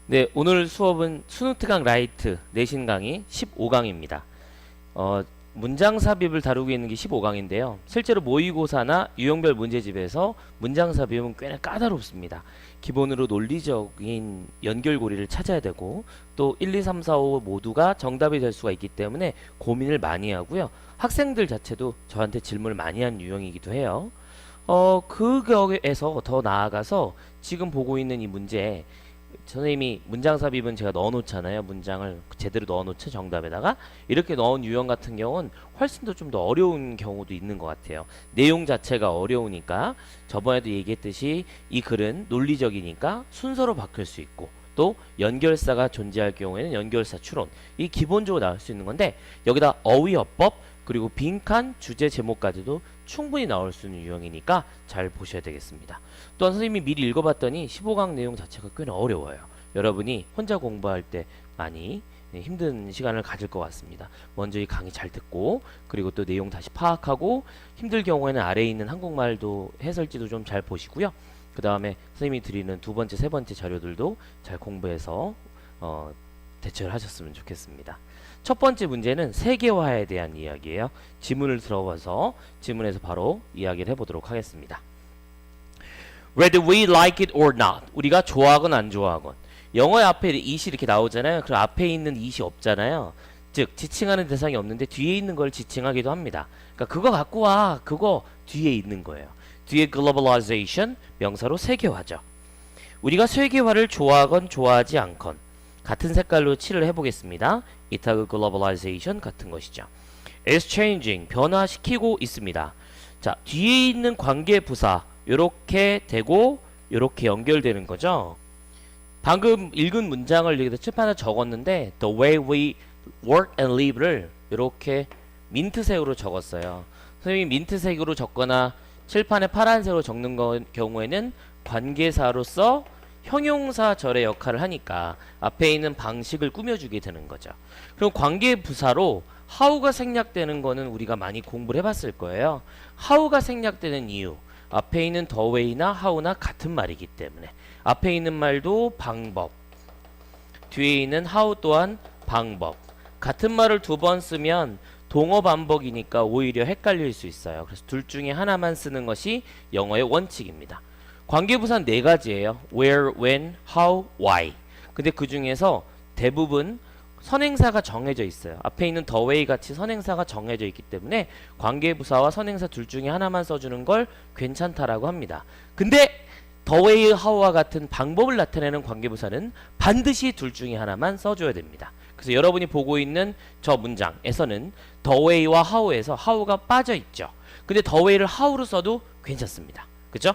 네, 오늘 수업은 순우특강 라이트 내신 강의 15강입니다. 문장 삽입을 다루고 있는 게 15강인데요. 실제로 모의고사나 유형별 문제집에서 문장 삽입은 꽤나 까다롭습니다. 기본으로 논리적인 연결고리를 찾아야 되고 또 1, 2, 3, 4, 5 모두가 정답이 될 수가 있기 때문에 고민을 많이 하고요. 학생들 자체도 저한테 질문을 많이 한 유형이기도 해요. 그 격에서 더 나아가서 지금 보고 있는 이 문제, 선생님이 문장 삽입은 제가 넣어 놓잖아요. 문장을 제대로 넣어 놓죠. 정답에다가 이렇게 넣은 유형 같은 경우는 훨씬 더 좀 더 어려운 경우도 있는 것 같아요. 내용 자체가 어려우니까 저번에도 얘기했듯이 이 글은 논리적이니까 순서로 바뀔 수 있고 또 연결사가 존재할 경우에는 연결사 추론 이 기본적으로 나올 수 있는 건데 여기다 어휘어법 그리고 빈칸 주제 제목까지도 충분히 나올 수 있는 유형이니까 잘 보셔야 되겠습니다. 또한 선생님이 미리 읽어봤더니 15강 내용 자체가 꽤나 어려워요. 여러분이 혼자 공부할 때 많이 힘든 시간을 가질 것 같습니다. 먼저 이 강의 잘 듣고 그리고 또 내용 다시 파악하고 힘들 경우에는 아래에 있는 한국말도 해설지도 좀 잘 보시고요. 그 다음에 선생님이 드리는 두 번째, 세 번째 자료들도 잘 공부해서 대처를 하셨으면 좋겠습니다. 첫 번째 문제는 세계화에 대한 이야기예요. 지문을 들어봐서 지문에서 바로 이야기를 해보도록 하겠습니다. Whether we like it or not. 우리가 좋아하건 안 좋아하건. 영어의 앞에 it이 이렇게 나오잖아요. 그럼 앞에 있는 it이 없잖아요. 즉 지칭하는 대상이 없는데 뒤에 있는 걸 지칭하기도 합니다. 그러니까 그거 갖고 와. 그거 뒤에 있는 거예요. 뒤에 globalization 명사로 세계화죠. 우리가 세계화를 좋아하건 좋아하지 않건 같은 색깔로 칠을 해보겠습니다. 이타그 글로벌라이제이션 같은 것이죠. is changing 변화시키고 있습니다. 자, 뒤에 있는 관계 부사 요렇게 되고 요렇게 연결되는 거죠. 방금 읽은 문장을 여기다 칠판에 적었는데 the way we work and live를 요렇게 민트색으로 적었어요. 선생님이 민트색으로 적거나 칠판에 파란색으로 적는 경우에는 관계사로서 형용사절의 역할을 하니까 앞에 있는 방식을 꾸며주게 되는 거죠. 그럼 관계 부사로 how가 생략되는 거는 우리가 많이 공부를 해봤을 거예요. how가 생략되는 이유 앞에 있는 the way나 how나 같은 말이기 때문에 앞에 있는 말도 방법 뒤에 있는 how 또한 방법 같은 말을 두 번 쓰면 동어 반복이니까 오히려 헷갈릴 수 있어요. 그래서 둘 중에 하나만 쓰는 것이 영어의 원칙입니다. 관계부사는 네 가지예요. where, when, how, why. 근데 그 중에서 대부분 선행사가 정해져 있어요. 앞에 있는 the way 같이 선행사가 정해져 있기 때문에 관계부사와 선행사 둘 중에 하나만 써주는 걸 괜찮다라고 합니다. 근데 the way, how와 같은 방법을 나타내는 관계부사는 반드시 둘 중에 하나만 써줘야 됩니다. 그래서 여러분이 보고 있는 저 문장에서는 the way와 how에서 how가 빠져 있죠. 근데 the way를 how로 써도 괜찮습니다. 그죠?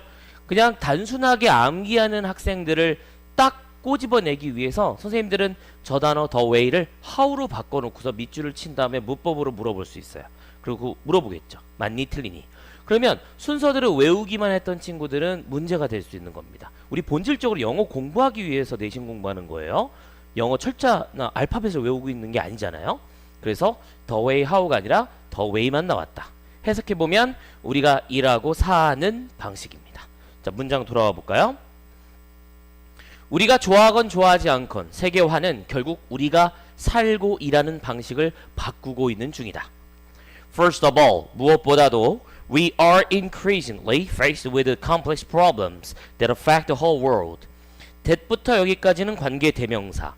그냥 단순하게 암기하는 학생들을 딱 꼬집어내기 위해서 선생님들은 저 단어 the way를 how로 바꿔놓고서 밑줄을 친 다음에 문법으로 물어볼 수 있어요. 그리고 물어보겠죠. 맞니 틀리니. 그러면 순서대로 외우기만 했던 친구들은 문제가 될 수 있는 겁니다. 우리 본질적으로 영어 공부하기 위해서 내신 공부하는 거예요. 영어 철자나 알파벳을 외우고 있는 게 아니잖아요. 그래서 the way, how가 아니라 the way만 나왔다. 해석해보면 우리가 일하고 사는 방식입니다. 자, 문장 돌아와 볼까요? 우리가 좋아하건 좋아하지 않건 세계화는 결국 우리가 살고 일하는 방식을 바꾸고 있는 중이다. First of all, 무엇보다도 we are increasingly faced with complex problems that affect the whole world. that부터 여기까지는 관계 대명사.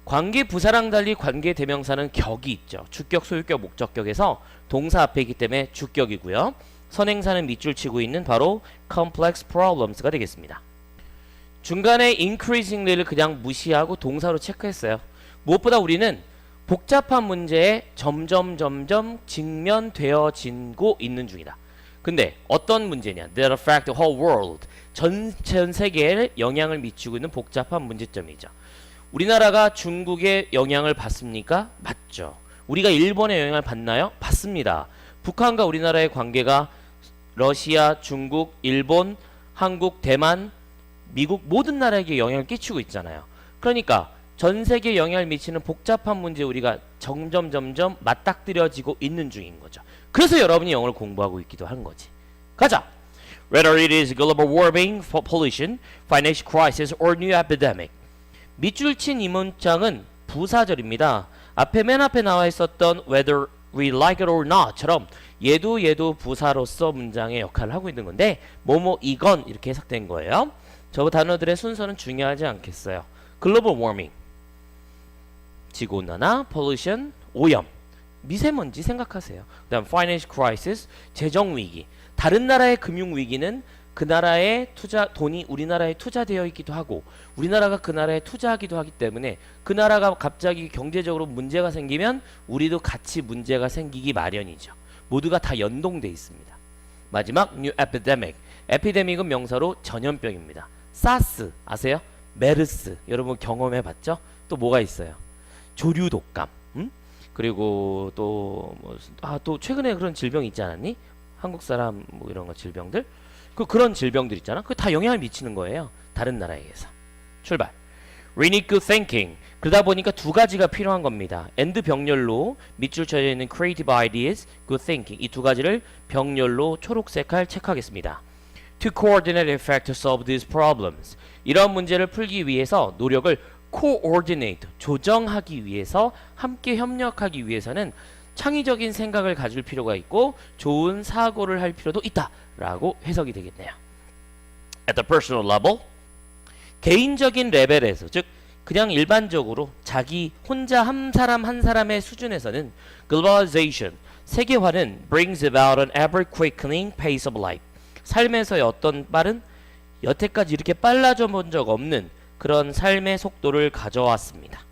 관계 부사랑 달리 관계 대명사는 격이 있죠. 주격, 소유격, 목적격에서 동사 앞에 있기 때문에 주격이고요. 선행사는 밑줄 치고 있는 바로 complex problems가 되겠습니다. 중간에 increasingly를 그냥 무시하고 동사로 체크했어요. 무엇보다 우리는 복잡한 문제에 점점 직면되어지고 있는 중이다. 근데 어떤 문제냐? That affect the whole world. 전 세계에 영향을 미치고 있는 복잡한 문제점이죠. 우리나라가 중국에 영향을 받습니까? 맞죠. 우리가 일본에 영향을 받나요? 받습니다. 북한과 우리나라의 관계가 러시아, 중국, 일본, 한국, 대만, 미국 모든 나라에게 영향을 끼치고 있잖아요. 그러니까 전 세계에 영향을 미치는 복잡한 문제 우리가 점점 맞닥뜨려지고 있는 중인 거죠. 그래서 여러분이 영어를 공부하고 있기도 한 거지. 가자! Whether it is global warming, pollution, financial crisis, or new epidemic. 밑줄 친 이 문장은 부사절입니다. 맨 앞에 나와 있었던 whether we like it or not처럼 얘도 부사로서 문장의 역할을 하고 있는 건데 뭐뭐이건 이렇게 해석된 거예요. 저 단어들의 순서는 중요하지 않겠어요. 글로벌 워밍, 지구온난화, pollution, 오염, 미세먼지 생각하세요. 그다음 financial crisis, 재정 위기. 다른 나라의 금융 위기는 그 나라의 돈이 우리나라에 투자되어 있기도 하고 우리나라가 그 나라에 투자하기도 하기 때문에 그 나라가 갑자기 경제적으로 문제가 생기면 우리도 같이 문제가 생기기 마련이죠. 모두가 다 연동돼 있습니다. 마지막 new epidemic. 에피데믹은 명사로 전염병입니다. 사스 아세요? 메르스 여러분 경험해 봤죠? 또 뭐가 있어요? 조류 독감. 그리고 또 최근에 그런 질병 있지 않았니? 한국 사람 뭐 이런 거 질병들 그런 질병들 있잖아. 그 다 영향을 미치는 거예요. 다른 나라에 의해서. 출발. We need good thinking. 그러다 보니까 두 가지가 필요한 겁니다. and 병렬로 밑줄 쳐져 있는 creative ideas, good thinking 이 두 가지를 병렬로 초록색깔 체크하겠습니다. To coordinate effect to solve these problems. 이런 문제를 풀기 위해서 노력을 coordinate 조정하기 위해서 함께 협력하기 위해서는 창의적인 생각을 가질 필요가 있고 좋은 사고를 할 필요도 있다라고 해석이 되겠네요. At the personal level, 개인적인 레벨에서 즉 그냥 일반적으로 자기 혼자 한 사람의 수준에서는 globalization, 세계화는 brings about an ever quickening pace of life. 삶에서의 어떤 빠른 여태까지 이렇게 빨라져 본 적 없는 그런 삶의 속도를 가져왔습니다.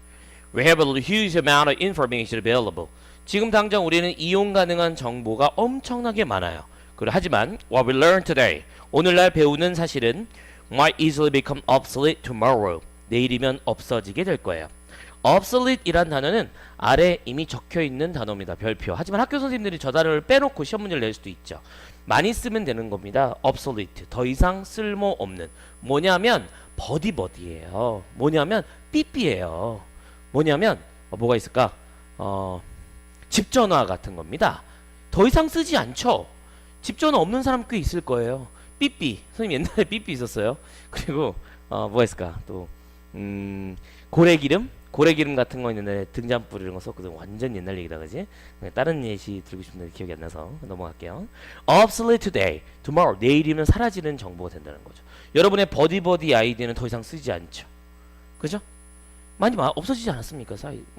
We have a huge amount of information available. 지금 당장 우리는 이용 가능한 정보가 엄청나게 많아요. 하지만 what we learn today, 오늘날 배우는 사실은 might easily become obsolete tomorrow. 내일이면 없어지게 될 거예요. obsolete이란 단어는 아래 이미 적혀 있는 단어입니다. 별표. 하지만 학교 선생님들이 저 단어를 빼놓고 시험 문제를 낼 수도 있죠. 많이 쓰면 되는 겁니다. obsolete. 더 이상 쓸모없는. 뭐냐면 버디버디예요. 뭐냐면 삐삐예요. 뭐냐면 뭐가 있을까? 집전화 같은 겁니다. 더 이상 쓰지 않죠. 집전화 없는 사람 꽤 있을 거예요. 삐삐. 선생님 옛날에 삐삐 있었어요. 그리고 뭐가 있을까? 또 고래기름 같은 거 있는데 등잔불 이런 거 썼거든. 완전 옛날 얘기다 그지? 다른 예시 들고 싶은데 기억이 안 나서 넘어갈게요. obsolete today, tomorrow. 내일이면 사라지는 정보가 된다는 거죠. 여러분의 버디버디 아이디는 더 이상 쓰지 않죠. 그죠? 많이 없어지지 않았습니까?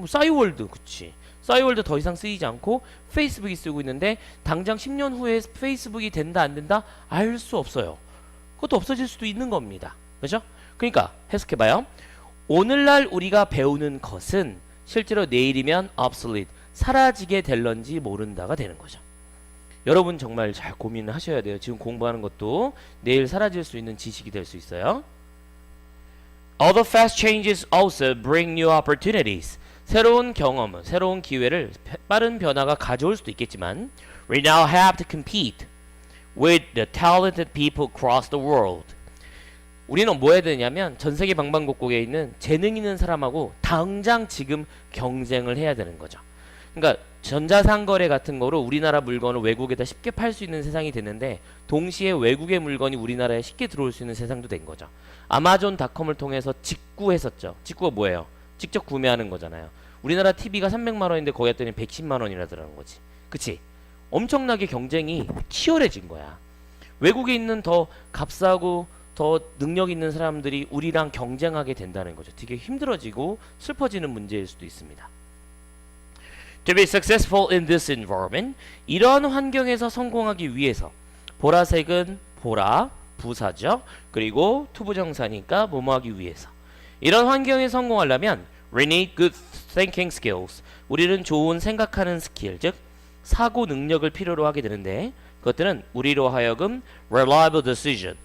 싸이월드, 그치. 싸이월드 더 이상 쓰이지 않고 페이스북이 쓰고 있는데 당장 10년 후에 페이스북이 된다 안 된다 알 수 없어요. 그것도 없어질 수도 있는 겁니다. 그죠? 그러니까 해석해봐요. 오늘날 우리가 배우는 것은 실제로 내일이면 obsolete, 사라지게 될런지 모른다가 되는 거죠. 여러분 정말 잘 고민을 하셔야 돼요. 지금 공부하는 것도 내일 사라질 수 있는 지식이 될 수 있어요. Other fast changes also bring new opportunities. 새로운 경험은, 새로운 기회를 빠른 변화가 가져올 수도 있겠지만 We now have to compete with the talented people across the world. 우리는 뭐 해야 되냐면 전 세계 방방곡곡에 있는 재능 있는 사람하고 당장 지금 경쟁을 해야 되는 거죠. 그러니까 전자상거래 같은 거로 우리나라 물건을 외국에다 쉽게 팔 수 있는 세상이 됐는데 동시에 외국의 물건이 우리나라에 쉽게 들어올 수 있는 세상도 된 거죠. 아마존닷컴을 통해서 직구했었죠. 직구가 뭐예요? 직접 구매하는 거잖아요. 우리나라 TV가 300만 원인데 거기 했더니 110만 원이라더라는 거지. 그치? 엄청나게 경쟁이 치열해진 거야. 외국에 있는 더 값싸고 더 능력 있는 사람들이 우리랑 경쟁하게 된다는 거죠. 되게 힘들어지고 슬퍼지는 문제일 수도 있습니다. To be successful in this environment, 이런 환경에서 성공하기 위해서 보라색은 보라, 부사죠. 그리고 투부정사니까 뭐뭐하기 위해서. 이런 환경에 성공하려면 we need good thinking skills. 우리는 좋은 생각하는 스킬, 즉 사고 능력을 필요로 하게 되는데 그것들은 우리로 하여금 reliable decision,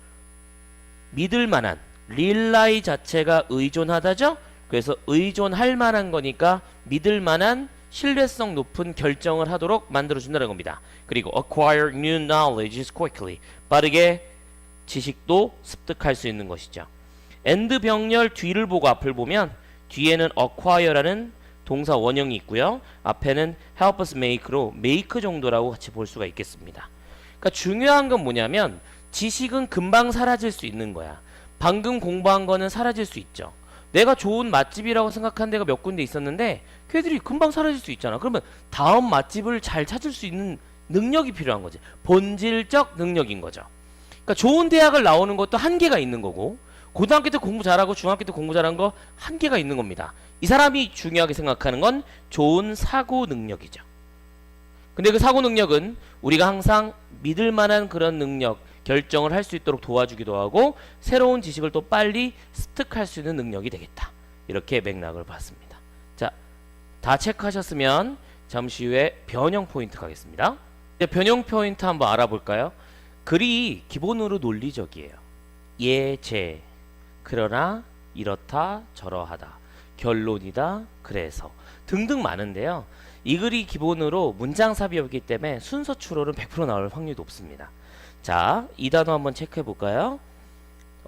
믿을 만한, rely 자체가 의존하다죠. 그래서 의존할 만한 거니까 믿을 만한 신뢰성 높은 결정을 하도록 만들어준다는 겁니다. 그리고 acquire new knowledge quickly. 빠르게 지식도 습득할 수 있는 것이죠. and 병렬 뒤를 보고 앞을 보면 뒤에는 acquire라는 동사 원형이 있고요. 앞에는 help us make로 make 정도라고 같이 볼 수가 있겠습니다. 그러니까 중요한 건 뭐냐면 지식은 금방 사라질 수 있는 거야. 방금 공부한 거는 사라질 수 있죠. 내가 좋은 맛집이라고 생각한 데가 몇 군데 있었는데 걔들이 금방 사라질 수 있잖아. 그러면 다음 맛집을 잘 찾을 수 있는 능력이 필요한 거지. 본질적 능력인 거죠. 그러니까 좋은 대학을 나오는 것도 한계가 있는 거고, 고등학교 때 공부 잘하고 중학교 때 공부 잘한 거 한계가 있는 겁니다. 이 사람이 중요하게 생각하는 건 좋은 사고 능력이죠. 근데 그 사고 능력은 우리가 항상 믿을 만한 그런 능력, 결정을 할 수 있도록 도와주기도 하고 새로운 지식을 또 빨리 습득할 수 있는 능력이 되겠다. 이렇게 맥락을 봤습니다. 자, 다 체크하셨으면 잠시 후에 변형 포인트 가겠습니다. 이제 변형 포인트 한번 알아볼까요? 글이 기본으로 논리적이에요. 예제, 그러나, 이렇다, 저러하다, 결론이다, 그래서 등등 많은데요. 이 글이 기본으로 문장삽이었기 때문에 순서 추론은 100% 나올 확률이 높습니다. 자, 이 단어 한번 체크해 볼까요?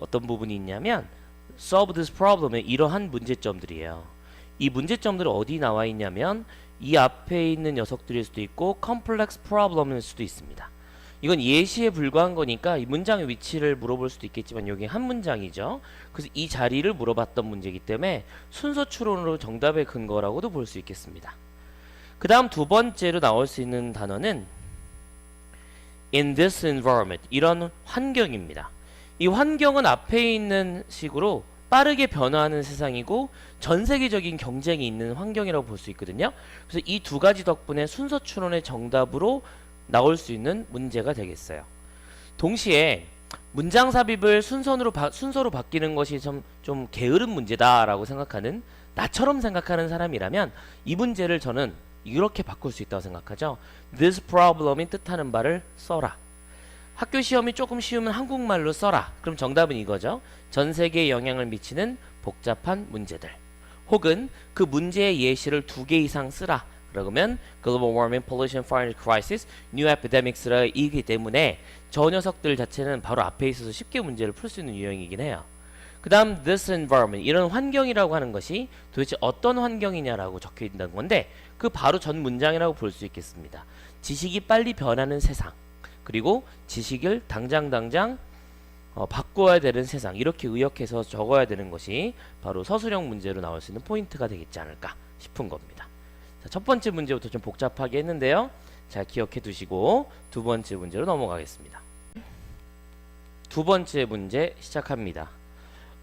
어떤 부분이 있냐면 solve this problem의 이러한 문제점들이에요. 이 문제점들은 어디 나와 있냐면 이 앞에 있는 녀석들일 수도 있고 complex problem일 수도 있습니다. 이건 예시에 불과한 거니까 이 문장의 위치를 물어볼 수도 있겠지만 여기 한 문장이죠. 그래서 이 자리를 물어봤던 문제이기 때문에 순서 추론으로 정답의 근거라고도 볼 수 있겠습니다. 그 다음 두 번째로 나올 수 있는 단어는 in this environment, 이런 환경입니다. 이 환경은 앞에 있는 식으로 빠르게 변화하는 세상이고 전 세계적인 경쟁이 있는 환경이라고 볼 수 있거든요. 그래서 이 두 가지 덕분에 순서 추론의 정답으로 나올 수 있는 문제가 되겠어요. 동시에 문장 삽입을 순서로 바뀌는 것이 좀 게으른 문제다라고 생각하는, 나처럼 생각하는 사람이라면 이 문제를 저는 이렇게 바꿀 수 있다고 생각하죠. This problem이 뜻하는 바를 써라. 학교 시험이 조금 쉬우면 한국말로 써라. 그럼 정답은 이거죠. 전 세계에 영향을 미치는 복잡한 문제들. 혹은 그 문제의 예시를 2개 이상 쓰라. 그러면 Global Warming, Pollution, Foreign Crisis, New Epidemics라 이기 때문에 저 녀석들 자체는 바로 앞에 있어서 쉽게 문제를 풀 수 있는 유형이긴 해요. 그 다음 this environment, 이런 환경이라고 하는 것이 도대체 어떤 환경이냐라고 적혀 있는 건데 그 바로 전 문장이라고 볼 수 있겠습니다. 지식이 빨리 변하는 세상, 그리고 지식을 당장 바꿔야 되는 세상, 이렇게 의역해서 적어야 되는 것이 바로 서술형 문제로 나올 수 있는 포인트가 되겠지 않을까 싶은 겁니다. 자, 첫 번째 문제부터 좀 복잡하게 했는데요. 잘 기억해 두시고 두 번째 문제로 넘어가겠습니다. 두 번째 문제 시작합니다.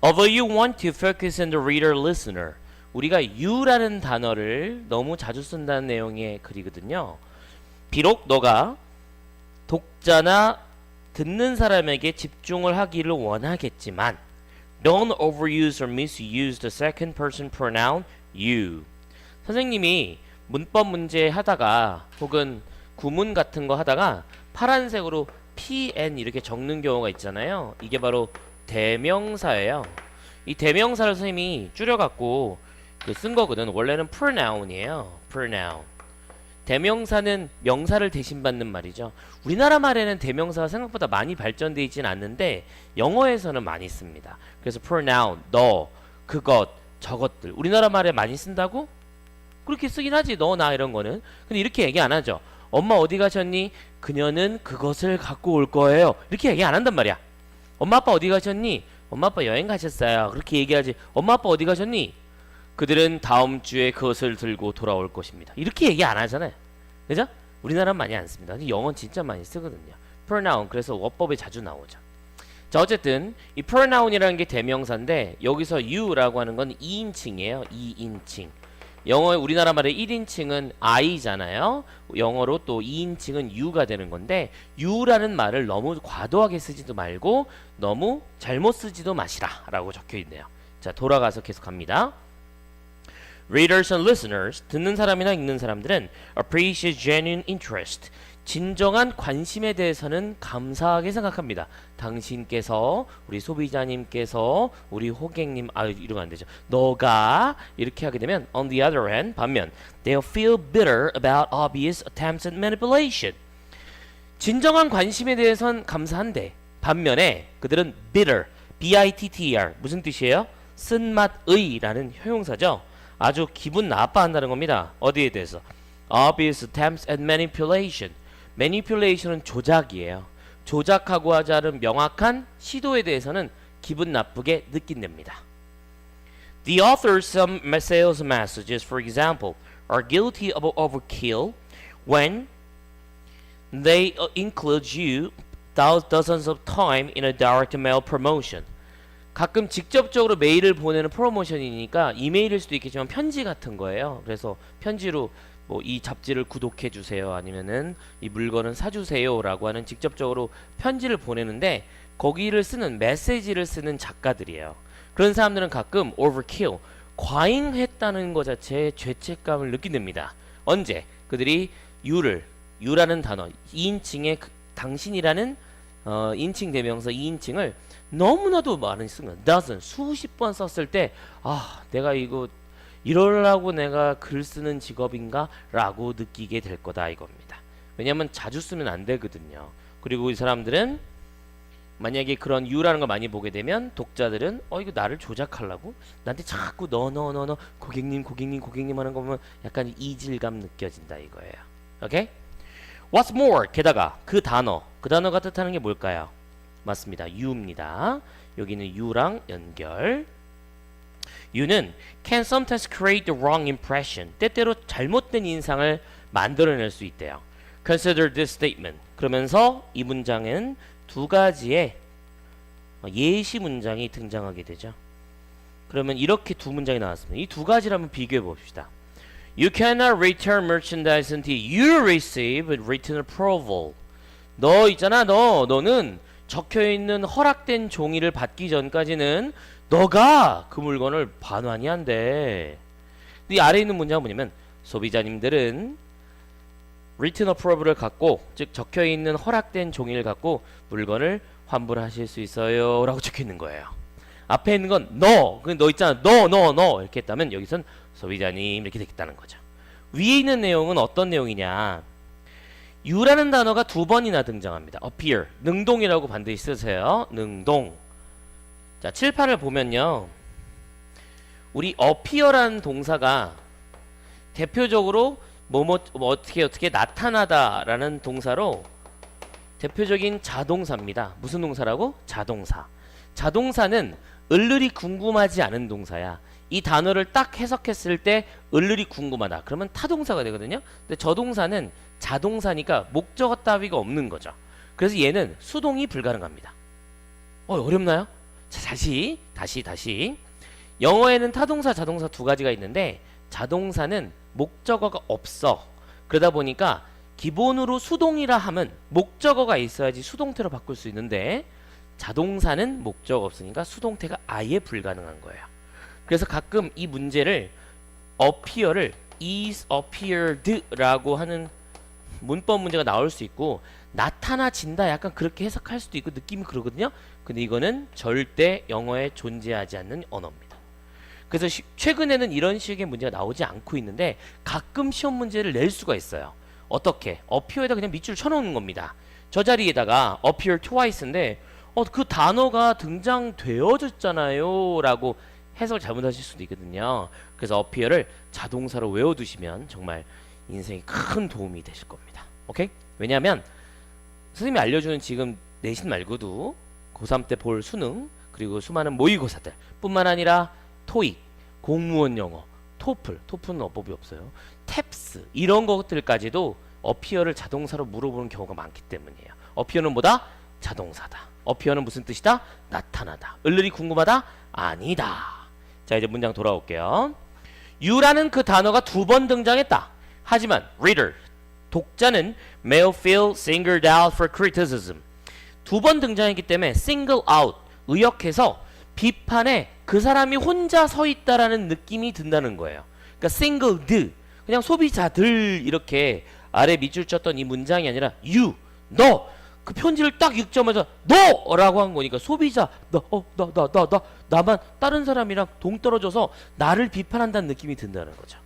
Although you want to focus on the reader listener, 우리가 you라는 단어를 너무 자주 쓴다는 내용의 글이거든요. 비록 너가 독자나 듣는 사람에게 집중을 하기를 원하겠지만 don't overuse or misuse the second person pronoun you. 선생님이 문법 문제 하다가 혹은 구문 같은 거 하다가 파란색으로 pn 이렇게 적는 경우가 있잖아요. 이게 바로 대명사예요. 이 대명사를 선생님이 줄여갖고 쓴 거거든. 원래는 pronoun이에요. pronoun. 대명사는 명사를 대신받는 말이죠. 우리나라 말에는 대명사가 생각보다 많이 발전되어 있지는 않는데 영어에서는 많이 씁니다. 그래서 pronoun, 너, 그것, 저것들. 우리나라 말에 많이 쓴다고? 그렇게 쓰긴 하지. 너, 나 이런 거는. 근데 이렇게 얘기 안 하죠. 엄마 어디 가셨니? 그녀는 그것을 갖고 올 거예요. 이렇게 얘기 안 한단 말이야. 엄마 아빠 어디 가셨니? 엄마 아빠 여행 가셨어요. 그렇게 얘기하지. 엄마 아빠 어디 가셨니? 그들은 다음 주에 그것을 들고 돌아올 것입니다. 이렇게 얘기 안 하잖아요. 그죠? 우리나라는 많이 안 씁니다. 근데 영어는 진짜 많이 쓰거든요. pronoun, 그래서 어법에 자주 나오죠. 자, 어쨌든 이 pronoun이라는 게 대명사인데 여기서 you라고 하는 건 2인칭이에요. 2인칭. 영어 우리나라 말의 1인칭은 I잖아요. 영어로 또 2인칭은 you가 되는 건데 you라는 말을 너무 과도하게 쓰지도 말고 너무 잘못 쓰지도 마시라 라고 적혀 있네요. 자, 돌아가서 계속 갑니다. Readers and listeners, 듣는 사람이나 읽는 사람들은 appreciate genuine interest, 진정한 관심에 대해서는 감사하게 생각합니다. 당신께서, 우리 소비자님께서, 우리 호객님, 이러면 안 되죠. 너가 이렇게 하게 되면 on the other hand, 반면 they'll feel bitter about obvious attempts at manipulation. 진정한 관심에 대해서는 감사한데 반면에 그들은 bitter, B-I-T-T-E-R, 무슨 뜻이에요? 쓴맛의 라는 효용사죠. 아주 기분 나빠한다는 겁니다. 어디에 대해서? Obvious attempts at manipulation. manipulation은 조작이에요. 조작하고 하자는 명확한 시도에 대해서는 기분 나쁘게 느낀답니다. The author's some sales messages, for example, are guilty of overkill when they include you dozens of time in a direct mail promotion. 가끔 직접적으로 메일을 보내는 프로모션이니까 이메일일 수도 있겠지만 편지 같은 거예요. 그래서 편지로 뭐 이 잡지를 구독해 주세요, 아니면은 이 물건은 사주세요라고 하는 직접적으로 편지를 보내는데 거기를 쓰는 메시지를 쓰는 작가들이에요. 그런 사람들은 가끔 overkill, 과잉했다는 것 자체에 죄책감을 느낀답니다. 언제? 그들이 you라는 단어, 2인칭의 당신이라는 인칭 대명사 2인칭을 너무나도 많이 쓴 거야. dozen, 수십 번 썼을 때 내가 이거 이러려고 내가 글 쓰는 직업인가? 라고 느끼게 될 거다 이겁니다. 왜냐면 자주 쓰면 안 되거든요. 그리고 이 사람들은 만약에 그런 you라는 걸 많이 보게 되면 독자들은 이거 나를 조작하려고? 나한테 자꾸 너 고객님 하는 거 보면 약간 이질감 느껴진다 이거예요. 오케이? What's more, 게다가 그 단어가 뜻하는 게 뭘까요? 맞습니다. you입니다. 여기는 you랑 연결. you는 can sometimes create the wrong impression. 때때로 잘못된 인상을 만들어낼 수 있대요. Consider this statement. 그러면서 이 문장은 두 가지의 예시 문장이 등장하게 되죠. 그러면 이렇게 두 문장이 나왔습니다. 이 두 가지를 한번 비교해 봅시다. You cannot return merchandise until you receive written approval. 너 있잖아, 너는 적혀있는 허락된 종이를 받기 전까지는 너가 그 물건을 반환이 안 돼. 이 아래에 있는 문장은 뭐냐면 소비자님들은 written approval을 갖고, 즉 적혀있는 허락된 종이를 갖고 물건을 환불하실 수 있어요 라고 적혀있는 거예요. 앞에 있는 건 너 있잖아, 너 이렇게 했다면 여기선 소비자님 이렇게 되겠다는 거죠. 위에 있는 내용은 어떤 내용이냐, you라는 단어가 두 번이나 등장합니다. appear, 능동이라고 반드시 쓰세요. 능동. 자, 7, 8을 보면요, 우리 appear라는 동사가 대표적으로 어떻게 나타나다라는 동사로 대표적인 자동사입니다. 무슨 동사라고? 자동사. 자동사는 을을이 궁금하지 않은 동사야. 이 단어를 딱 해석했을 때 을을이 궁금하다 그러면 타동사가 되거든요. 근데 저 동사는 자동사니까 목적어 따위가 없는 거죠. 그래서 얘는 수동이 불가능합니다. 어렵나요? 자, 다시. 영어에는 타동사, 자동사 두 가지가 있는데 자동사는 목적어가 없어. 그러다 보니까 기본으로 수동이라 하면 목적어가 있어야지 수동태로 바꿀 수 있는데 자동사는 목적어 없으니까 수동태가 아예 불가능한 거예요. 그래서 가끔 이 문제를 appear를 is appeared 라고 하는 문법 문제가 나올 수 있고 나타나진다 약간 그렇게 해석할 수도 있고 느낌이 그러거든요. 근데 이거는 절대 영어에 존재하지 않는 언어입니다. 그래서 최근에는 이런 식의 문제가 나오지 않고 있는데 가끔 시험 문제를 낼 수가 있어요. 어떻게? appear에다 그냥 밑줄 쳐놓는 겁니다. 저 자리에다가 appear twice인데 그 단어가 등장되어졌잖아요 라고 해석을 잘못하실 수도 있거든요. 그래서 appear를 자동사로 외워두시면 정말 인생에 큰 도움이 되실 겁니다. 오케이? 왜냐하면 선생님이 알려주는 지금 내신 말고도 고3 때 볼 수능 그리고 수많은 모의고사들 뿐만 아니라 토익, 공무원 영어, 토플은 어법이 없어요. 탭스 이런 것들까지도 appear를 자동사로 물어보는 경우가 많기 때문이에요. appear는 뭐다? 자동사다. appear는 무슨 뜻이다? 나타나다. 을을이 궁금하다? 아니다. 자, 이제 문장 돌아올게요. you라는 그 단어가 두 번 등장했다. 하지만 reader, 독자는 may feel singled out for criticism. 두 번 등장했기 때문에 single out, 의역해서 비판에 그 사람이 혼자 서 있다라는 느낌이 든다는 거예요. 그러니까 singled, 그냥 소비자들 이렇게 아래 밑줄 쳤던 이 문장이 아니라 you, 너, 그 편지를 딱 읽자마자 너라고 한 거니까 소비자, 나만 다른 사람이랑 동떨어져서 나를 비판한다는 느낌이 든다는 거죠.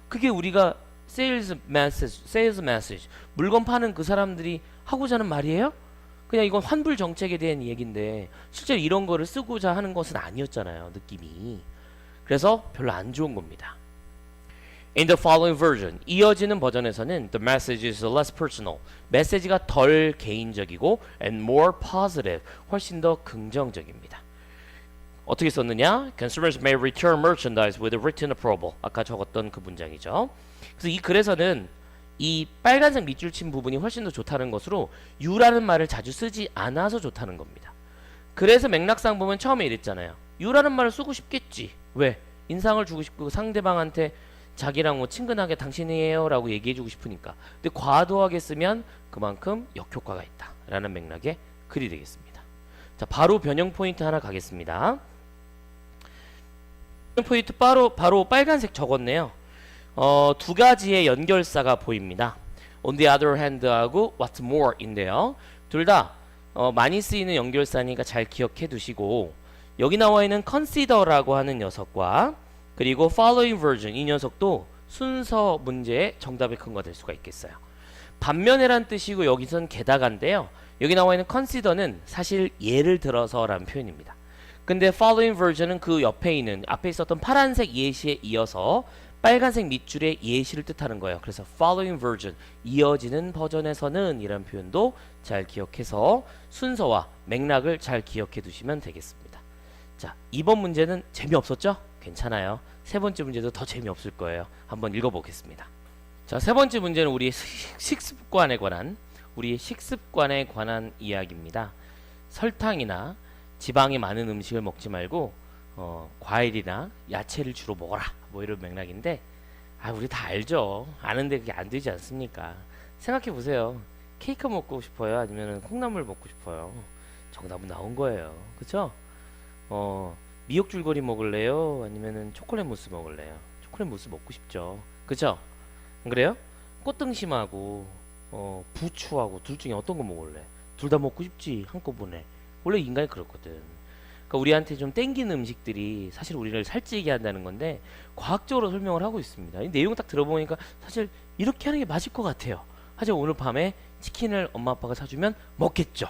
그게 우리가 sales message, 물건 파는 그 사람들이 하고자 하는 말이에요? 그냥 이건 환불 정책에 대한 얘기인데 실제로 이런 거를 쓰고자 하는 것은 아니었잖아요, 느낌이. 그래서 별로 안 좋은 겁니다. In the following version, 이어지는 버전에서는 the message is less personal. 메시지가 덜 개인적이고 and more positive, 훨씬 더 긍정적입니다. 어떻게 썼느냐? Consumers may return merchandise with written approval. 아까 적었던 그 문장이죠. 그래서 이 글에서는 이 빨간색 밑줄 친 부분이 훨씬 더 좋다는 것으로 you라는 말을 자주 쓰지 않아서 좋다는 겁니다. 그래서 맥락상 보면 처음에 이랬잖아요. you라는 말을 쓰고 싶겠지. 왜? 인상을 주고 싶고 상대방한테 자기랑 뭐 친근하게 당신이에요 라고 얘기해주고 싶으니까. 근데 과도하게 쓰면 그만큼 역효과가 있다 라는 맥락의 글이 되겠습니다. 자, 바로 변형 포인트 하나 가겠습니다. 변형 포인트 바로 빨간색 적었네요. 두 가지의 연결사가 보입니다. On the other hand 하고 what's more 인데요. 둘 다 많이 쓰이는 연결사니까 잘 기억해 두시고, 여기 나와 있는 consider라고 하는 녀석과 그리고 following version 이 녀석도 순서 문제의 정답의 근거가 될 수가 있겠어요. 반면에란 뜻이고 여기선 게다가인데요. 여기 나와 있는 consider는 사실 예를 들어서 라는 표현입니다. 근데 following version은 그 옆에 있는 앞에 있었던 파란색 예시에 이어서 빨간색 밑줄의 예시를 뜻하는 거예요. 그래서 following version 이어지는 버전에서는 이란 표현도 잘 기억해서 순서와 맥락을 잘 기억해 두시면 되겠습니다. 자, 이번 문제는 재미없었죠? 괜찮아요. 세 번째 문제도 더 재미없을 거예요. 한번 읽어보겠습니다. 자, 세 번째 문제는 우리의 식습관에 관한 이야기입니다. 설탕이나 지방이 많은 음식을 먹지 말고 과일이나 야채를 주로 먹어라, 뭐 이런 맥락인데, 우리 다 알죠. 아는데 그게 안 되지 않습니까? 생각해 보세요. 케이크 먹고 싶어요? 아니면 콩나물 먹고 싶어요? 정답은 나온 거예요. 그쵸? 미역 줄거리 먹을래요? 아니면 초콜릿 무스 먹을래요? 초콜릿 무스 먹고 싶죠. 그쵸? 안 그래요? 꽃등심하고 부추하고 둘 중에 어떤 거 먹을래? 둘 다 먹고 싶지, 한꺼번에. 원래 인간이 그렇거든. 그러니까 우리한테 좀 땡기는 음식들이 사실 우리를 살찌게 한다는 건데, 과학적으로 설명을 하고 있습니다. 이 내용 딱 들어보니까 사실 이렇게 하는 게 맞을 것 같아요. 하지만 오늘 밤에 치킨을 엄마 아빠가 사주면 먹겠죠.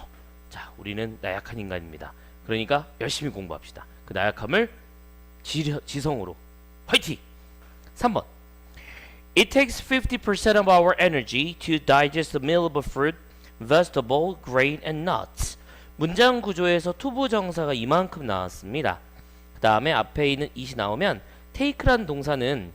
자, 우리는 나약한 인간입니다. 그러니까 열심히 공부합시다. 그 나약함을 지성으로 화이팅! 3번. It takes 50% of our energy to digest a meal of a fruit, vegetable, grain, and nuts. 문장 구조에서 투부정사가 이만큼 나왔습니다. 그 다음에 앞에 있는 it이 나오면 take란 동사는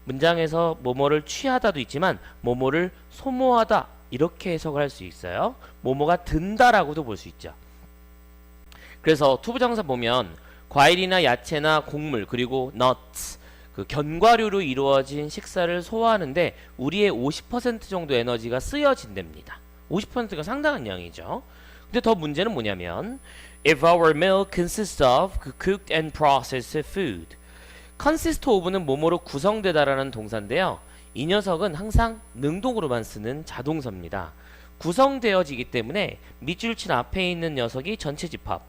문장에서 뭐뭐를 취하다도 있지만 뭐뭐를 소모하다 이렇게 해석을 할 수 있어요. 뭐뭐가 든다라고도 볼 수 있죠. 그래서 투부정사 보면 과일이나 야채나 곡물 그리고 nuts 그 견과류로 이루어진 식사를 소화하는데 우리의 50% 정도 에너지가 쓰여진답니다. 50%가 상당한 양이죠. 근데 더 문제는 뭐냐면 if our meal consists of cooked and processed food. consist of는 뭐뭐로 구성되다라는 동사인데요. 이 녀석은 항상 능동으로만 쓰는 자동사입니다. 구성되어지기 때문에 밑줄 친 앞에 있는 녀석이 전체 집합,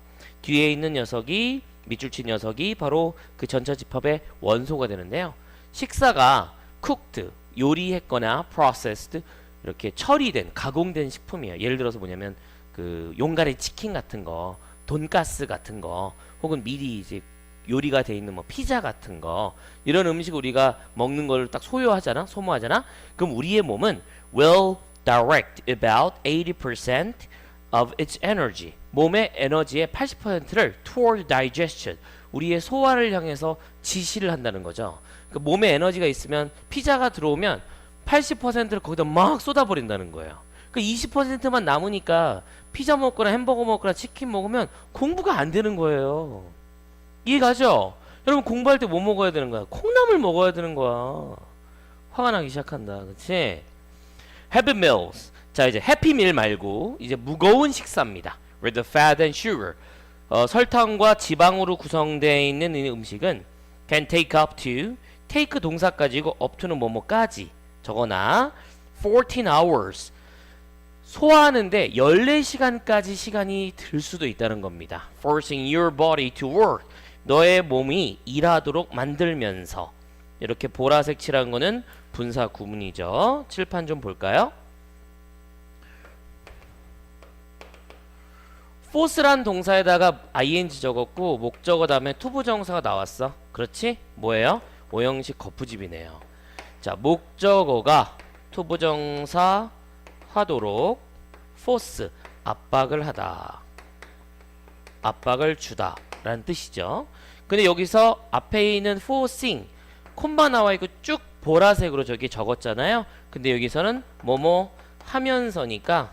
뒤에 있는 녀석이 밑줄 친 녀석이 바로 그 전체 집합의 원소가 되는데요. 식사가 cooked, 요리했거나 processed, 이렇게 처리된, 가공된 식품이에요. 예를 들어서 뭐냐면 그 용가리 치킨 같은 거, 돈가스 같은 거, 혹은 미리 이제 요리가 돼 있는 뭐 피자 같은 거, 이런 음식 우리가 먹는 걸 딱 소요하잖아, 소모하잖아. 그럼 우리의 몸은 will direct about 80% of its energy. 몸의 에너지의 80%를 toward digestion. 우리의 소화를 향해서 지시를 한다는 거죠. 그 몸에 에너지가 있으면 피자가 들어오면 80%를 거기다 막 쏟아버린다는 거예요. 그 20%만 남으니까 피자 먹거나 햄버거 먹거나 치킨 먹으면 공부가 안 되는 거예요. 이해가죠? 여러분 공부할 때 뭐 먹어야 되는 거야? 콩나물 먹어야 되는 거야. 화가 나기 시작한다. 그치? Happy meals. 자, 이제 해피밀 말고 이제 무거운 식사입니다. With the fat and sugar. 설탕과 지방으로 구성되어 있는 이 음식은 can take up to. take 동사까지고 up to는 뭐뭐까지. 적어놔. 14 hours. 소화하는데 14시간까지 시간이 들 수도 있다는 겁니다. Forcing your body to work. 너의 몸이 일하도록 만들면서. 이렇게 보라색 칠한 거는 분사 구문이죠. 칠판 좀 볼까요? force란 동사에다가 ing 적었고 목적어 다음에 투부정사가 나왔어. 그렇지? 뭐예요? 오형식 거푸집이네요. 자, 목적어가 투부정사 하도록 force 압박을 하다, 압박을 주다. 라는 뜻이죠. 근데 여기서 앞에 있는 forcing 콤마 나와 있고 쭉 보라색으로 저기 적었잖아요. 근데 여기서는 뭐뭐 하면서니까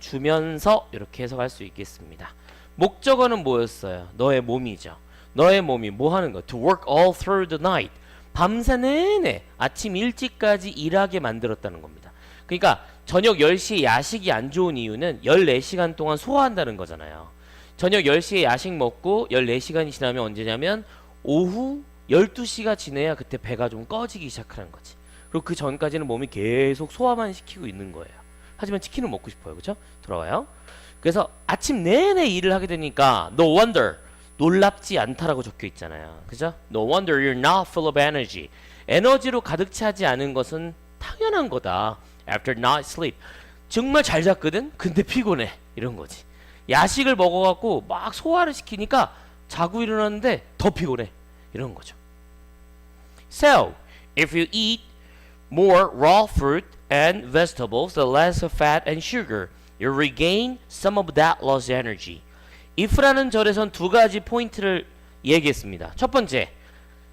주면서 이렇게 해석할 수 있겠습니다. 목적어는 뭐였어요? 너의 몸이죠. 너의 몸이 뭐 하는 거? To work all through the night. 밤새 내내 아침 일찍까지 일하게 만들었다는 겁니다. 그러니까 저녁 10시에 야식이 안 좋은 이유는 14시간 동안 소화한다는 거잖아요. 저녁 10시에 야식 먹고 14시간이 지나면 언제냐면 오후 12시가 지나야 그때 배가 좀 꺼지기 시작하는 거지. 그리고 그 전까지는 몸이 계속 소화만 시키고 있는 거예요. 하지만 치킨을 먹고 싶어요. 그렇죠? 돌아와요. 그래서 아침 내내 일을 하게 되니까 no wonder 놀랍지 않다라고 적혀 있잖아요. 그죠? No wonder you're not full of energy. 에너지로 가득 차지 않은 것은 당연한 거다. After not sleep. 정말 잘 잤거든? 근데 피곤해. 이런 거지. 야식을 먹어갖고 막 소화를 시키니까 자고 일어났는데 더 피곤해. 이런 거죠. So, if you eat more raw fruit and vegetables, the less of fat and sugar, you regain some of that lost energy. if라는 절에선 두 가지 포인트를 얘기했습니다. 첫 번째,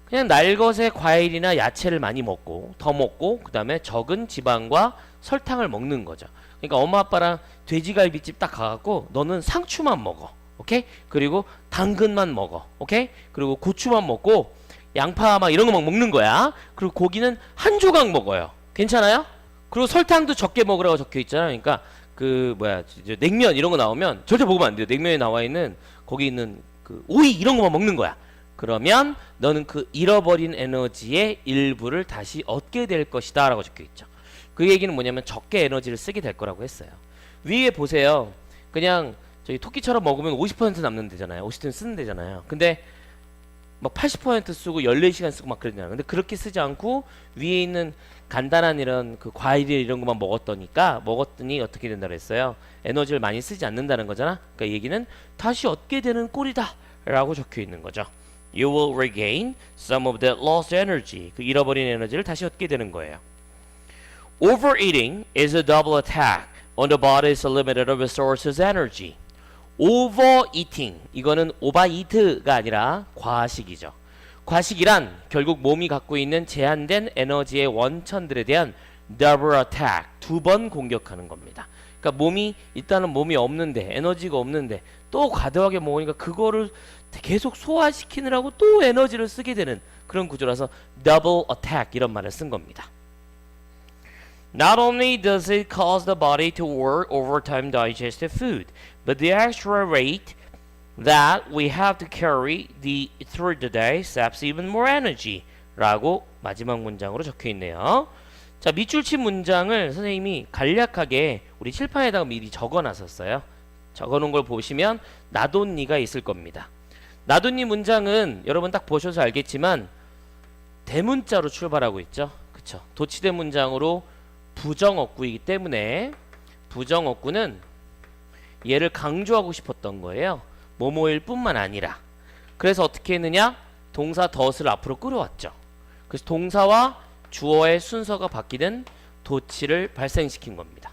그냥 날것의 과일이나 야채를 많이 먹고 더 먹고 그 다음에 적은 지방과 설탕을 먹는 거죠. 그러니까 엄마 아빠랑 돼지갈비집 딱 가갖고 너는 상추만 먹어. 오케이? 그리고 당근만 먹어. 오케이? 그리고 고추만 먹고 양파 막 이런 거 막 먹는 거야. 그리고 고기는 한 조각 먹어요. 괜찮아요? 그리고 설탕도 적게 먹으라고 적혀 있잖아요. 그러니까 그 뭐야 냉면 이런 거 나오면 절대 먹으면 안 돼요. 냉면에 나와 있는 거기 있는 그 오이 이런 거만 먹는 거야. 그러면 너는 그 잃어버린 에너지의 일부를 다시 얻게 될 것이다 라고 적혀 있죠. 그 얘기는 뭐냐면 적게 에너지를 쓰게 될 거라고 했어요. 위에 보세요. 그냥 저기 토끼처럼 먹으면 50% 남는 데잖아요. 50% 쓰는 데잖아요. 근데 막 80% 쓰고 14시간 쓰고 막 그러잖아요. 근데 그렇게 쓰지 않고 위에 있는 간단한 이런 그 과일 이런 것만 먹었더니 어떻게 된다고 했어요? 에너지를 많이 쓰지 않는다는 거잖아. 그러니까 이 얘기는 다시 얻게 되는 꼴이다 라고 적혀 있는 거죠. You will regain some of that lost energy. 그 잃어버린 에너지를 다시 얻게 되는 거예요. Overeating is a double attack on the body's limited resources energy. Overeating, 이거는 오버이트가 아니라 과식이죠. 과식이란 결국 몸이 갖고 있는 제한된 에너지의 원천들에 대한 double attack, 두 번 공격하는 겁니다. 그러니까 일단은 몸이 없는데 에너지가 없는데 또 과도하게 먹으니까 그거를 계속 소화시키느라고 또 에너지를 쓰게 되는 그런 구조라서 double attack 이런 말을 쓴 겁니다. Not only does it cause the body to work overtime digestive food, but the extra weight that we have to carry through the day saps even more energy 라고 마지막 문장으로 적혀 있네요. 자, 밑줄 친 문장을 선생님이 간략하게 우리 칠판에다가 미리 적어 놨었어요. 적어 놓은 걸 보시면 나돈니가 있을 겁니다. 나돈니 문장은 여러분 딱 보셔서 알겠지만 대문자로 출발하고 있죠. 그쵸? 도치대 문장으로 부정어구이기 때문에 부정어구는 얘를 강조하고 싶었던 거예요. 뭐뭐일 뿐만 아니라. 그래서 어떻게 했느냐? 동사 덫을 앞으로 끌어왔죠. 그래서 동사와 주어의 순서가 바뀌는 도치를 발생시킨 겁니다.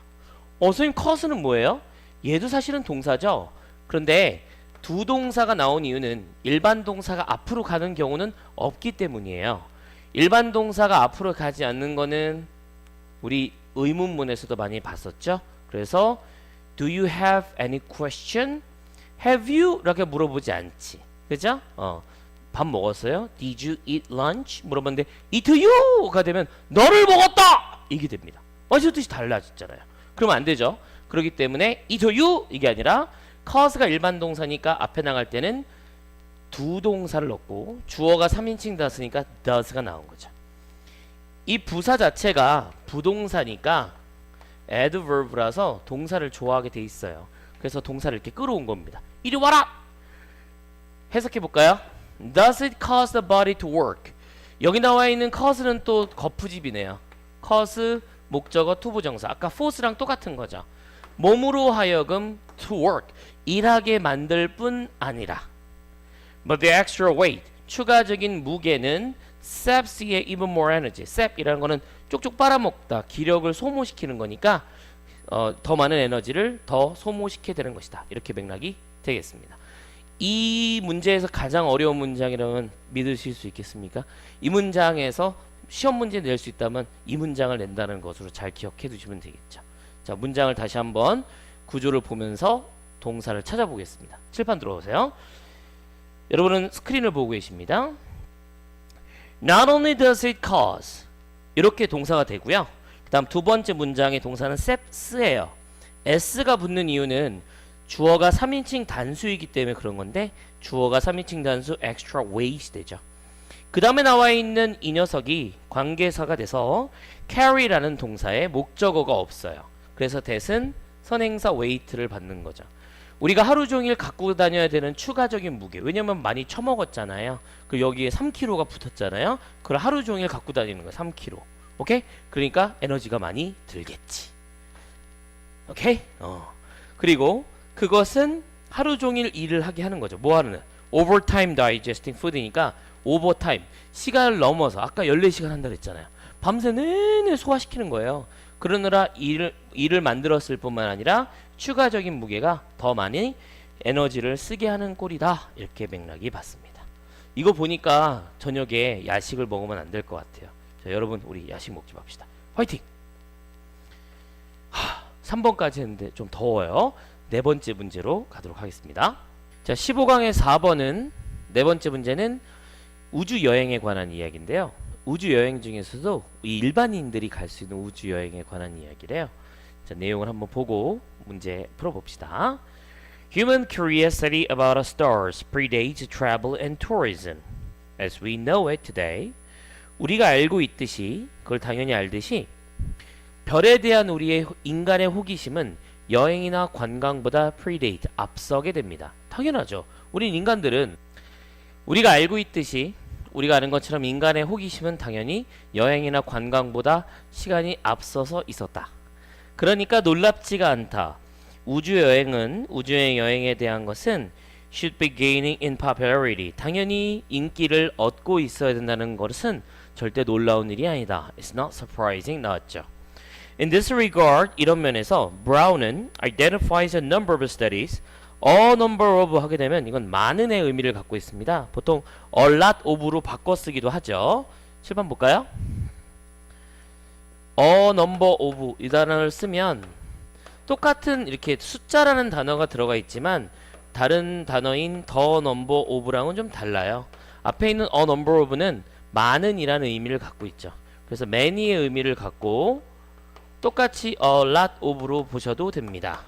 선생님 cause는 뭐예요? 얘도 사실은 동사죠. 그런데 두 동사가 나온 이유는 일반 동사가 앞으로 가는 경우는 없기 때문이에요. 일반 동사가 앞으로 가지 않는 거는 우리 의문문에서도 많이 봤었죠. 그래서 Do you have any question? Have you? 이렇게 물어보지 않지. 그죠? 밥 먹었어요? Did you eat lunch? 물어봤는데 Eat you가 되면 너를 먹었다! 이게 됩니다. 저 뜻이 달라졌잖아요. 그러면 안 되죠. 그렇기 때문에 Eat you 이게 아니라 cause가 일반 동사니까 앞에 나갈 때는 두 동사를 넣고 주어가 3인칭 다스니까 does가 나온 거죠. 이 부사 자체가 부동사니까 adverb라서 동사를 좋아하게 돼 있어요. 그래서 동사를 이렇게 끌어온 겁니다. 이리 와라! 해석해 볼까요? Does it cause the body to work? 여기 나와 있는 cause는 또 거푸집이네요. cause 목적어 투부정사. 아까 force랑 똑같은 거죠. 몸으로 하여금 to work 일하게 만들 뿐 아니라 But the extra weight 추가적인 무게는 saps의 even more energy. sap이라는 거는 쪽쪽 빨아먹다 기력을 소모시키는 거니까 더 많은 에너지를 더 소모시켜야 되는 것이다. 이렇게 맥락이 되겠습니다. 이 문제에서 가장 어려운 문장이라면 믿으실 수 있겠습니까? 이 문장에서 시험 문제 낼 수 있다면 이 문장을 낸다는 것으로 잘 기억해 두시면 되겠죠. 자, 문장을 다시 한번 구조를 보면서 동사를 찾아보겠습니다. 칠판 들어오세요. 여러분은 스크린을 보고 계십니다. Not only does it cause 이렇게 동사가 되고요. 그 다음 두 번째 문장의 동사는 seps예요. s가 붙는 이유는 주어가 3인칭 단수이기 때문에 그런 건데 주어가 3인칭 단수 extra weight 되죠. 그 다음에 나와 있는 이 녀석이 관계사가 돼서 carry라는 동사에 목적어가 없어요. 그래서 that은 선행사 weight를 받는 거죠. 우리가 하루 종일 갖고 다녀야 되는 추가적인 무게. 왜냐면 많이 처먹었잖아요. 그 여기에 3kg가 붙었잖아요. 그걸 하루 종일 갖고 다니는 거예요. 3kg. 오케이? 그러니까 에너지가 많이 들겠지. 오케이? 그리고 그것은 하루 종일 일을 하게 하는 거죠. 뭐 하는? overtime digesting food이니까 오버타임. 시간을 넘어서 아까 14시간 한다 그랬잖아요. 밤새 내내 소화시키는 거예요. 그러느라 일을 만들었을 뿐만 아니라 추가적인 무게가 더 많이 에너지를 쓰게 하는 꼴이다. 이렇게 맥락이 봤습니다. 이거 보니까 저녁에 야식을 먹으면 안 될 것 같아요. 자, 여러분 우리 야식 먹지 맙시다. 화이팅! 3번까지 했는데 좀 더워요. 네 번째 문제로 가도록 하겠습니다. 자, 15강의 4번은 네 번째 문제는 우주 여행에 관한 이야기인데요. 우주 여행 중에서도 이 일반인들이 갈 수 있는 우주 여행에 관한 이야기래요. 자, 내용을 한번 보고 문제 풀어봅시다. Human curiosity about the stars predates travel and tourism. As we know it today, 우리가 알고 있듯이, 그걸 당연히 알듯이 별에 대한 우리의 인간의 호기심은 여행이나 관광보다 predate, 앞서게 됩니다. 당연하죠. 우린 인간들은 우리가 알고 있듯이 우리가 아는 것처럼 인간의 호기심은 당연히 여행이나 관광보다 시간이 앞서서 있었다. 그러니까 놀랍지가 않다. 우주여행에 대한 것은 should be gaining in popularity. 당연히 인기를 얻고 있어야 된다는 것은 절대 놀라운 일이 아니다. It's not surprising. 나왔죠. In this regard, 이런 면에서 Brown은 identifies a number of studies. A number of 하게 되면 이건 많은의 의미를 갖고 있습니다. 보통 a lot of로 바꿔 쓰기도 하죠. 칠판 볼까요? A number of 이 단어를 쓰면 똑같은 이렇게 숫자라는 단어가 들어가 있지만 다른 단어인 the number of랑은 좀 달라요. 앞에 있는 a number of는 많은이라는 의미를 갖고 있죠. 그래서 many의 의미를 갖고 똑같이 a lot of로 보셔도 됩니다.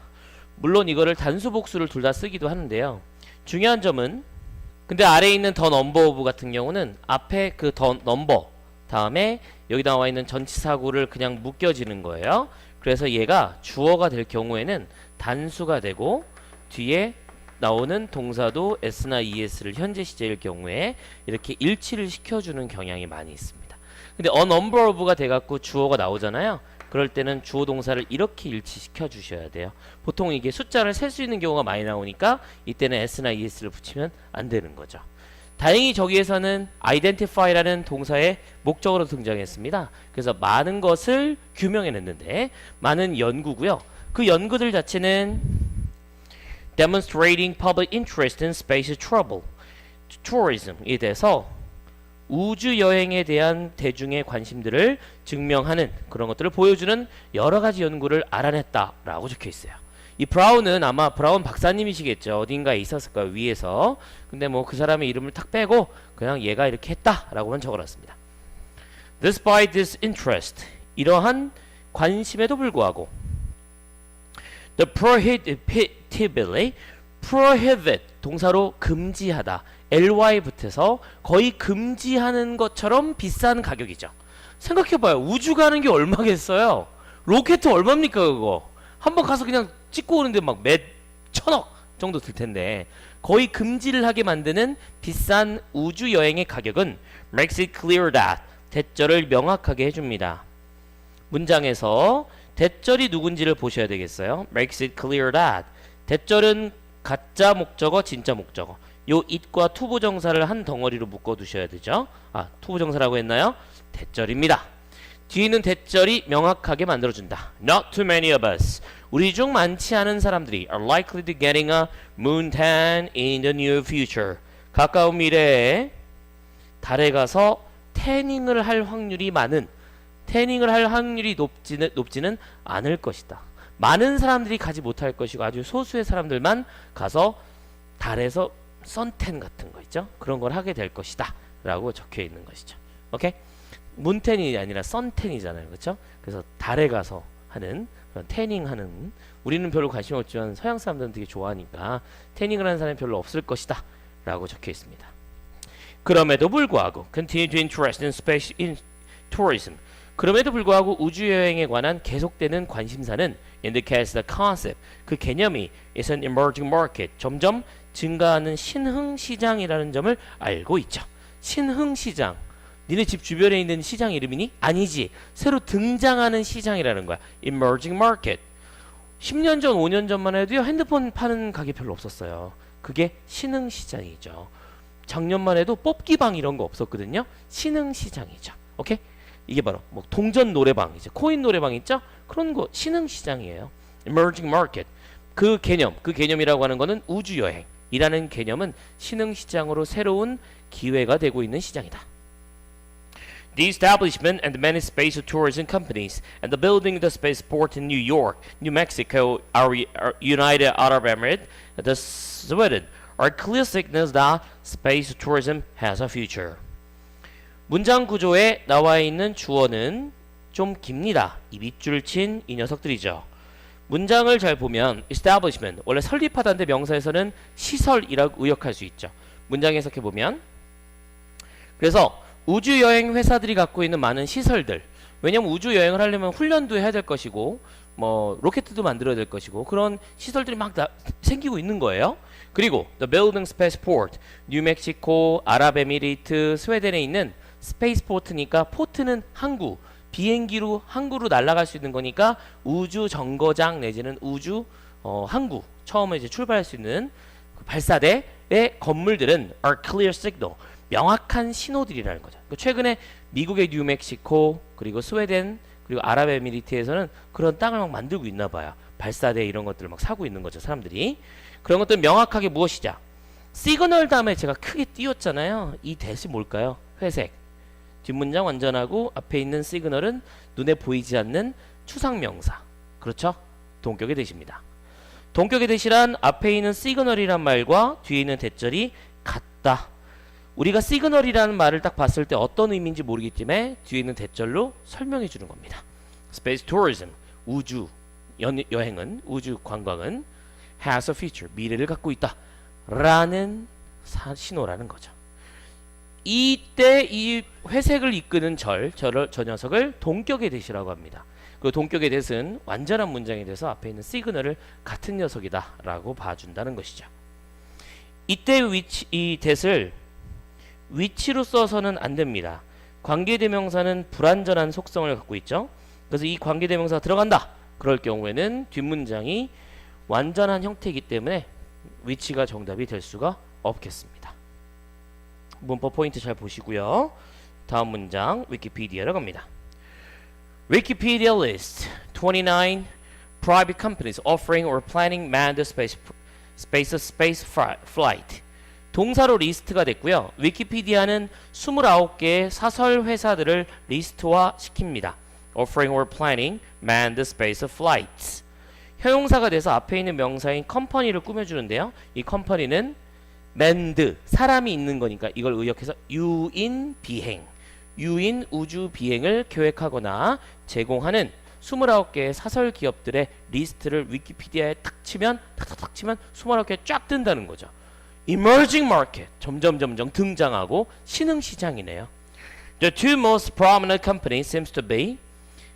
물론 이거를 단수 복수를 둘 다 쓰기도 하는데요. 중요한 점은 근데 아래에 있는 the number of 같은 경우는 앞에 그 the number 다음에 여기 나와 있는 전치사구를 그냥 묶여지는 거예요. 그래서 얘가 주어가 될 경우에는 단수가 되고 뒤에 나오는 동사도 s나 es를 현재 시제일 경우에 이렇게 일치를 시켜주는 경향이 많이 있습니다. 근데 a number of가 돼갖고 주어가 나오잖아요. 그럴 때는 주어 동사를 이렇게 일치시켜 주셔야 돼요. 보통 이게 숫자를 셀 수 있는 경우가 많이 나오니까 이때는 s나 es를 붙이면 안 되는 거죠. 다행히 저기에서는 identify라는 동사의 목적으로 등장했습니다. 그래서 많은 것을 규명해냈는데 많은 연구고요. 그 연구들 자체는 demonstrating public interest in space travel, tourism에 대해서 우주 여행에 대한 대중의 관심들을 증명하는 그런 것들을 보여주는 여러 가지 연구를 알아냈다라고 적혀 있어요. 이 브라운은 아마 브라운 박사님이시겠죠. 어딘가에 있었을 거예요. 위에서. 근데 뭐 그 사람의 이름을 탁 빼고 그냥 얘가 이렇게 했다라고만 적어놨습니다. Despite this interest, 이러한 관심에도 불구하고 the prohibitively, prohibit 동사로 금지하다. ly 붙어서 거의 금지하는 것처럼 비싼 가격이죠. 생각해봐요. 우주 가는 게 얼마겠어요? 로켓 얼마입니까 그거? 한번 가서 그냥 찍고 오는데 막 몇 천억 정도 들 텐데 거의 금지를 하게 만드는 비싼 우주 여행의 가격은 makes it clear that 대절을 명확하게 해줍니다. 문장에서 대절이 누군지를 보셔야 되겠어요. makes it clear that 대절은 가짜 목적어, 진짜 목적어. 요 it과 투부정사를 한 덩어리로 묶어 두셔야 되죠. 투부정사라고 했나요? 대절입니다. 뒤에 있는 대절이 명확하게 만들어준다. Not too many of us. 우리 중 많지 않은 사람들이 are likely to getting a moon tan in the near future. 가까운 미래에 달에 가서 태닝을 할 확률이 높지는 않을 것이다. 많은 사람들이 가지 못할 것이고 아주 소수의 사람들만 가서 달에서 선텐 같은 거 있죠? 그런 걸 하게 될 것이다 라고 적혀 있는 것이죠. 오케이? 문텐이 아니라 선텐이잖아요. 그렇죠? 그래서 달에 가서 하는 그런 태닝하는, 우리는 별로 관심 없지만 서양 사람들은 되게 좋아하니까 태닝을 하는 사람이 별로 없을 것이다 라고 적혀 있습니다. 그럼에도 불구하고 continue to interest in space in tourism. 그럼에도 불구하고 우주여행에 관한 계속되는 관심사는 indicates the concept. 그 개념이 is an emerging market. 점점 증가하는 신흥시장이라는 점을 알고 있죠. 신흥시장. 니네 집 주변에 있는 시장 이름이니? 아니지. 새로 등장하는 시장이라는 거야. emerging market. 10년 전, 5년 전만 해도요. 핸드폰 파는 가게 별로 없었어요. 그게 신흥시장이죠. 작년만 해도 뽑기방 이런 거 없었거든요. 신흥시장이죠. 오케이? 이게 바로 뭐 동전 노래방, 이제 코인 노래방 있죠? 그런 거 신흥시장이에요. emerging market. 그 개념이라고 하는 거는 우주여행이라는 개념은 신흥시장으로 새로운 기회가 되고 있는 시장이다. The establishment and many space tourism companies and the building of the spaceport in New York, New Mexico, our United Arab Emirates, the Sweden are clear signals that space tourism has a future. 문장 구조에 나와 있는 주어는 좀 깁니다. 이 밑줄 친 이 녀석들이죠. 문장을 잘 보면 establishment, 원래 설립하다인데 명사에서는 시설이라고 의역할 수 있죠. 문장 해석해 보면, 그래서 우주여행 회사들이 갖고 있는 많은 시설들, 왜냐면 우주여행을 하려면 훈련도 해야 될 것이고 뭐 로켓도 만들어야 될 것이고 그런 시설들이 막 생기고 있는 거예요. 그리고 the building spaceport, 뉴멕시코, 아랍에미리트, 스웨덴에 있는 스페이스포트니까 포트는 항구, 비행기로 항구로 날아갈 수 있는 거니까 우주 정거장 내지는 우주 항구, 처음에 이제 출발할 수 있는 그 발사대의 건물들은 are clear signal, 명확한 신호들이라는 거죠. 최근에 미국의 뉴멕시코 그리고 스웨덴 그리고 아랍에미리트에서는 그런 땅을 막 만들고 있나 봐요. 발사대 이런 것들을 막 사고 있는 거죠, 사람들이. 그런 것들 명확하게 무엇이자 시그널 다음에 제가 크게 띄웠잖아요. 이 대시 뭘까요? 회색. 뒷문장 완전하고 앞에 있는 시그널은 눈에 보이지 않는 추상명사. 그렇죠? 동격의 대시입니다. 동격의 대시란 앞에 있는 시그널이란 말과 뒤에 있는 대절이 같다. 우리가 시그널이라는 말을 딱 봤을 때 어떤 의미인지 모르겠지만 뒤에 있는 대절로 설명해 주는 겁니다. Space tourism, 우주 여행은, 우주 관광은 has a future, 미래를 갖고 있다 라는 신호라는 거죠. 이때 이 회색을 이끄는 저 녀석을 동격의 대시라고 합니다. 그 동격의 대시는 완전한 문장에 대해서 앞에 있는 시그널을 같은 녀석이다 라고 봐준다는 것이죠. 이때 이 대시를 위치로 써서는 안 됩니다. 관계대명사는 불완전한 속성을 갖고 있죠. 그래서 이 관계대명사가 들어간다. 그럴 경우에는 뒷문장이 완전한 형태이기 때문에 위치가 정답이 될 수가 없겠습니다. 문법 포인트 잘 보시고요. 다음 문장 위키피디아로 갑니다. Wikipedia lists 29 private companies offering or planning manned space flight. 동사로 리스트가 됐고요. 위키피디아는 29개의 사설 회사들을 리스트화 시킵니다. Offering or planning manned space flights. 형용사가 돼서 앞에 있는 명사인 컴퍼니를 꾸며주는데요. 이 컴퍼니는 manned, 사람이 있는 거니까 이걸 의역해서 유인 비행, 유인 우주 비행을 계획하거나 제공하는 29개의 사설 기업들의 리스트를 위키피디아에 탁 치면 29개 쫙 뜬다는 거죠. Emerging market, 점점 등장하고 신흥시장이네요. The two most prominent companies seems to be,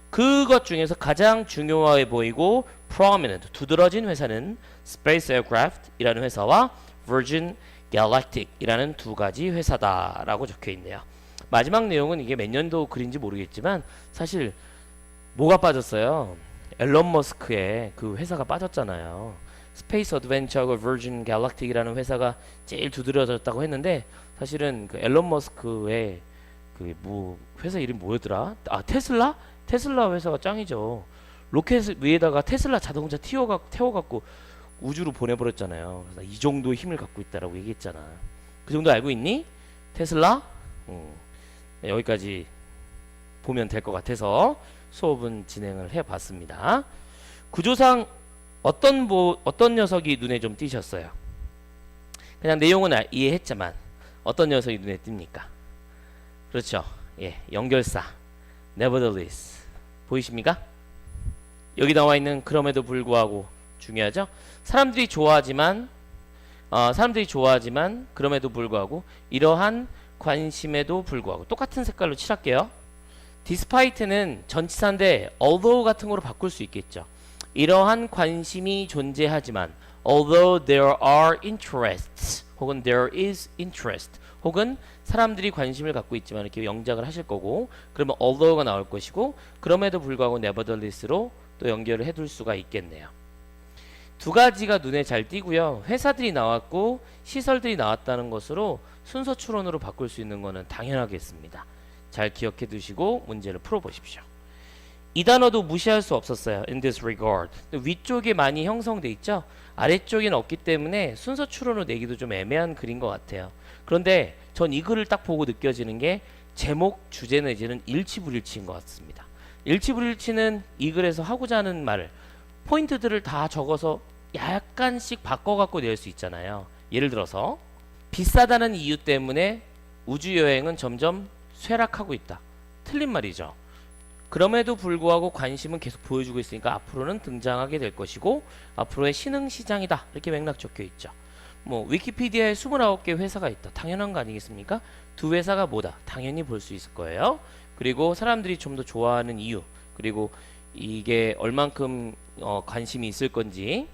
그것 중에서 가장 중요해 보이고 prominent, 두드러진 회사는 Space Aircraft이라는 회사와 Virgin Galactic이라는 두 가지 회사다라고 적혀 있네요. 마지막 내용은 이게 몇 년도 글인지 모르겠지만 사실 뭐가 빠졌어요? 앨런 머스크의 그 회사가 빠졌잖아요. 스페이스 어드벤처하고 버진 갤럭틱이라는 회사가 제일 두드러졌다고 했는데 사실은 그 앨런 머스크의 그 뭐 회사 이름 뭐였더라? 아 테슬라? 테슬라 회사가 짱이죠. 로켓 위에다가 테슬라 자동차 태워갖고 우주로 보내버렸잖아요. 그래서 이 정도 힘을 갖고 있다라고 얘기했잖아. 그 정도 알고 있니? 테슬라? 여기까지 보면 될 것 같아서 수업은 진행을 해봤습니다. 구조상 어떤 녀석이 눈에 좀 띄셨어요? 그냥 내용은 이해했지만 어떤 녀석이 눈에 띕니까? 그렇죠. 예, 연결사 nevertheless 보이십니까? 여기 나와 있는 그럼에도 불구하고 중요하죠. 사람들이 좋아하지만 그럼에도 불구하고 이러한 관심에도 불구하고 똑같은 색깔로 칠할게요. despite는 전치사인데 although 같은 거로 바꿀 수 있겠죠. 이러한 관심이 존재하지만 although there are interests 혹은 there is interest 혹은 사람들이 관심을 갖고 있지만 이렇게 영작을 하실 거고 그러면 although가 나올 것이고 그럼에도 불구하고 nevertheless로 또 연결을 해둘 수가 있겠네요. 두 가지가 눈에 잘 띄고요. 회사들이 나왔고 시설들이 나왔다는 것으로 순서 추론으로 바꿀 수 있는 거는 당연하겠습니다. 잘 기억해 두시고 문제를 풀어보십시오. 이 단어도 무시할 수 없었어요. in this regard. 위쪽에 많이 형성돼 있죠. 아래쪽에는 없기 때문에 순서 추론으로 내기도 좀 애매한 글인 것 같아요. 그런데 전 이 글을 딱 보고 느껴지는 게 제목, 주제 내지는 일치불일치인 것 같습니다. 일치불일치는 이 글에서 하고자 하는 말을 포인트들을 다 적어서 약간씩 바꿔갖고 낼 수 있잖아요. 예를 들어서 비싸다는 이유 때문에 우주여행은 점점 쇠락하고 있다. 틀린 말이죠. 그럼에도 불구하고 관심은 계속 보여주고 있으니까 앞으로는 등장하게 될 것이고 앞으로의 신흥시장이다. 이렇게 맥락 적혀 있죠. 뭐 위키피디아에 29개 회사가 있다. 당연한 거 아니겠습니까? 두 회사가 뭐다? 당연히 볼 수 있을 거예요. 그리고 사람들이 좀 더 좋아하는 이유 그리고 이게 얼만큼 관심이 있을 건지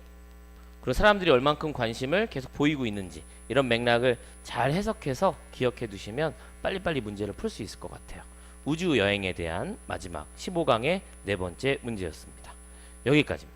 그리고 사람들이 얼만큼 관심을 계속 보이고 있는지 이런 맥락을 잘 해석해서 기억해 두시면 빨리빨리 문제를 풀 수 있을 것 같아요. 우주 여행에 대한 마지막 15강의 네 번째 문제였습니다. 여기까지입니다.